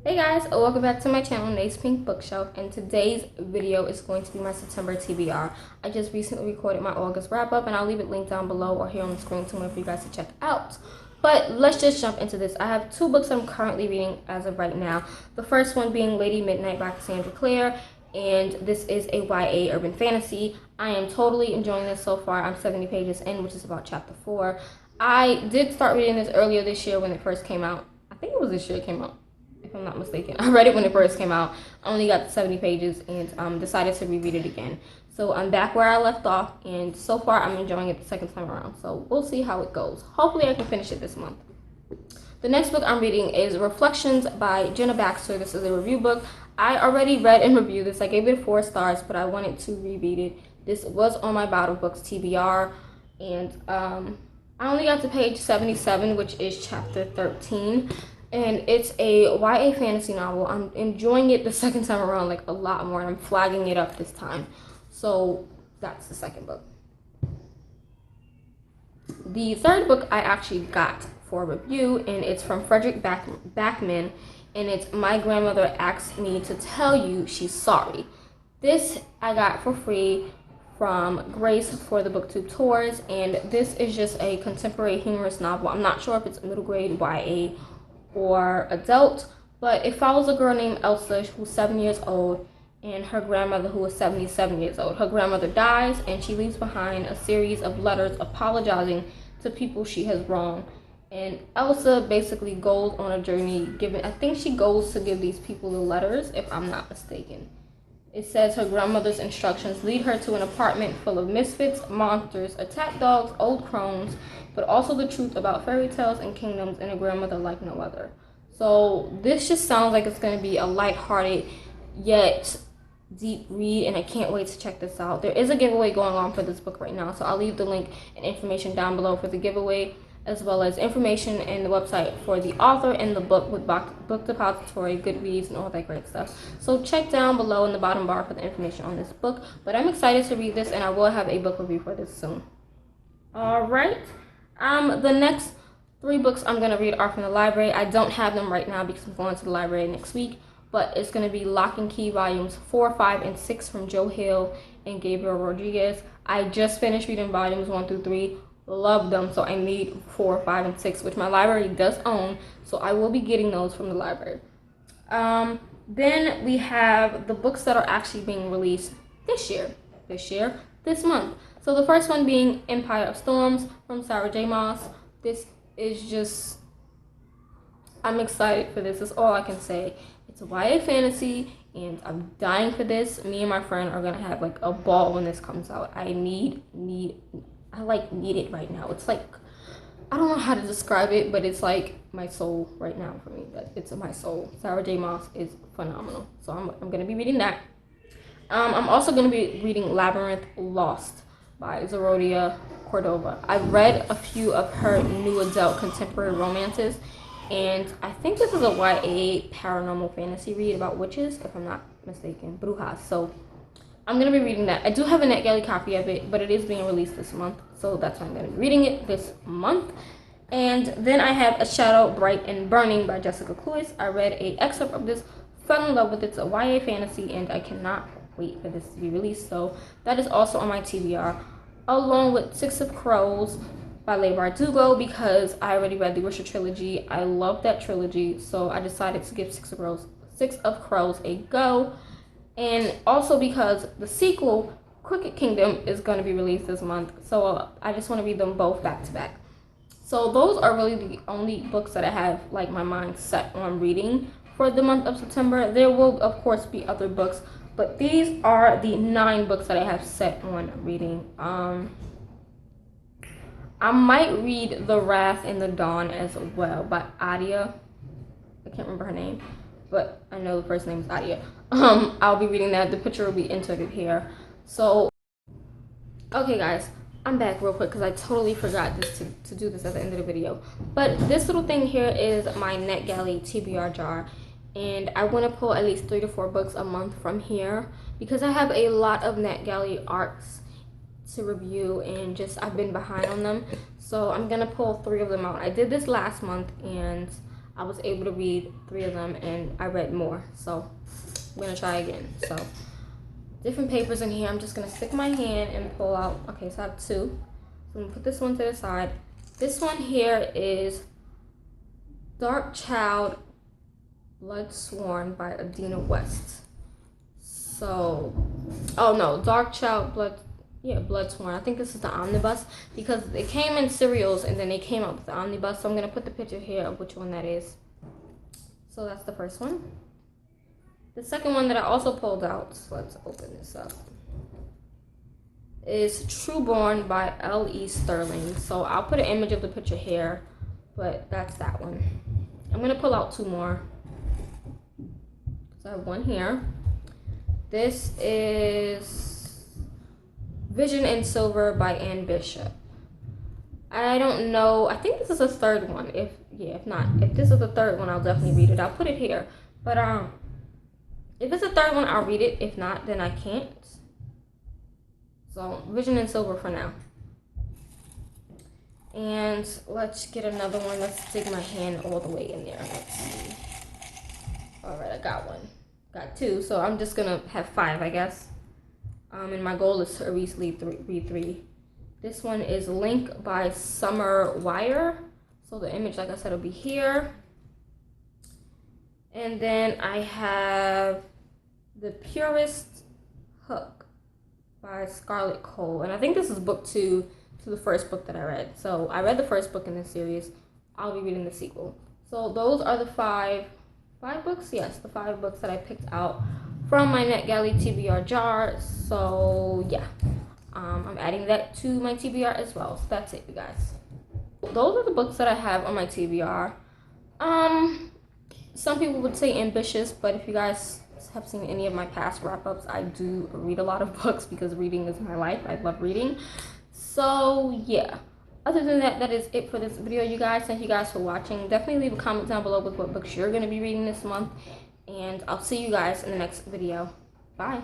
Hey guys, welcome back to my channel, Nate's Pink Bookshelf, and today's video is going to be my September TBR. I just recently recorded my August wrap-up, and I'll leave it linked down below or here on the screen somewhere for you guys to check out. But let's just jump into this. I have two books I'm currently reading as of right now. The first one being Lady Midnight by Cassandra Clare, and this is a YA urban fantasy. I am totally enjoying this so far. I'm 70 pages in, which is about chapter 4. I did start reading this earlier this year when it first came out. I think it was this year it came out, if I'm not mistaken. I read it when it first came out. I only got 70 pages and decided to reread it again. So I'm back where I left off, and so far I'm enjoying it the second time around. So we'll see how it goes. Hopefully I can finish it this month. The next book I'm reading is Reflections by Jenna Baxter. This is a review book. I already read and reviewed this. I gave it 4 stars, but I wanted to reread it. This was on my Bottle Books TBR, and I only got to page 77, which is chapter 13. And it's a YA fantasy novel. I'm enjoying it the second time around, like, a lot more. I'm flagging it up this time. So that's the second book. The third book I actually got for review, and it's from Frederick Backman, and it's My Grandmother Asked Me to Tell You She's Sorry. This I got for free from Grace for the BookTube tours, and this is just a contemporary humorous novel. I'm not sure if it's middle grade YA or adult, but it follows a girl named Elsa who's 7 years old and her grandmother who is 77 years old. Her grandmother dies, and she leaves behind a series of letters apologizing to people she has wronged. And Elsa basically goes on a journey I think she goes to give these people the letters, if I'm not mistaken. It says her grandmother's instructions lead her to an apartment full of misfits, monsters, attack dogs, old crones, but also the truth about fairy tales and kingdoms and a grandmother like no other. So this just sounds like it's going to be a lighthearted yet deep read, and I can't wait to check this out. There is a giveaway going on for this book right now, so I'll leave the link and information down below for the giveaway, as well as information and the website for the author and the book with book depository, Goodreads, and all that great stuff. So check down below in the bottom bar for the information on this book. But I'm excited to read this, and I will have a book review for this soon. Alright, the next 3 books I'm going to read are from the library. I don't have them right now because I'm going to the library next week, but it's going to be Lock and Key volumes 4, 5, and 6 from Joe Hill and Gabriel Rodriguez. I just finished reading volumes 1 through 3. Love them, so I need 4, 5, and 6, which my library does own, so I will be getting those from the library. Then we have the books that are actually being released this month. So the first one being Empire of Storms from Sarah J. Maas. This is just, I'm excited for this. That's all I can say. It's a YA fantasy, and I'm dying for this. Me and my friend are gonna have like a ball when this comes out. I need it right now. It's like, I don't know how to describe it, but it's like my soul right now for me. It's my soul. Sarah J. Maas is phenomenal. So I'm going to be reading that. I'm also going to be reading Labyrinth Lost by Zerodia Cordova. I've read a few of her new adult contemporary romances, and I think this is a YA paranormal fantasy read about witches, if I'm not mistaken. Brujas. So I'm going to be reading that. I do have a NetGalley copy of it, but it is being released this month, so that's why I'm going to be reading it this month. And then I have A Shadow, Bright and Burning by Jessica Clewis. I read an excerpt of this, fell in love with it. It's a YA fantasy, and I cannot wait for this to be released. So that is also on my TBR, along with Six of Crows by Leigh Bardugo, because I already read the Wisher trilogy. I love that trilogy, so I decided to give Six of Crows a go. And also because the sequel, Crooked Kingdom, is going to be released this month. So I just want to read them both back to back. So those are really the only books that I have like my mind set on reading for the month of September. There will of course be other books, but these are the 9 books that I have set on reading. I might read The Wrath in the Dawn as well by Adia. I can't remember her name, but I know the first name is Adia. I'll be reading that. The picture will be inserted here. So, okay guys, I'm back real quick because I totally forgot to do this at the end of the video. But this little thing here is my NetGalley TBR jar, and I want to pull at least 3 to 4 books a month from here because I have a lot of NetGalley arcs to review, and just I've been behind on them, so I'm gonna pull 3 of them out. I did this last month, and I was able to read 3 of them, and I read more. So I'm gonna try again. So different papers in here. I'm just gonna stick my hand and pull out. Okay, so I have 2. So I'm gonna put this one to the side. This one here is Dark Child, Blood Sworn by Adina West. So, oh no, Dark Child, Blood Sworn. I think this is the omnibus because it came in serials and then they came out with the omnibus. So I'm gonna put the picture here of which one that is. So that's the first one. The second one that I also pulled out, so let's open this up, is Trueborn by L.E. Sterling. So I'll put an image of the picture here, but that's that one. I'm gonna pull out 2 more. So I have one here. This is Vision in Silver by Anne Bishop. I don't know. I think this is a 3rd one. If this is the 3rd one, I'll definitely read it. I'll put it here. But if it's a 3rd one, I'll read it. If not, then I can't. So Vision in Silver for now. And let's get another one. Let's dig my hand all the way in there. Let's see. All right, I got one. Got 2. So I'm just gonna have 5, I guess. And my goal is to at least read 3. This one is Link by Summer Wire. So the image, like I said, will be here. And then I have The Purest Hook by Scarlett Cole. And I think this is book 2 to the first book that I read. So I read the first book in this series. I'll be reading the sequel. So those are the 5 books? Yes, the 5 books that I picked out from my NetGalley TBR jar. So yeah, I'm adding that to my TBR as well. So that's it, you guys. Those are the books that I have on my TBR. Some people would say ambitious, but if you guys have seen any of my past wrap-ups, I do read a lot of books because reading is my life. I love reading. So yeah, other than that, that is it for this video, you guys. Thank you guys for watching. Definitely leave a comment down below with what books you're going to be reading this month, and I'll see you guys in the next video. Bye.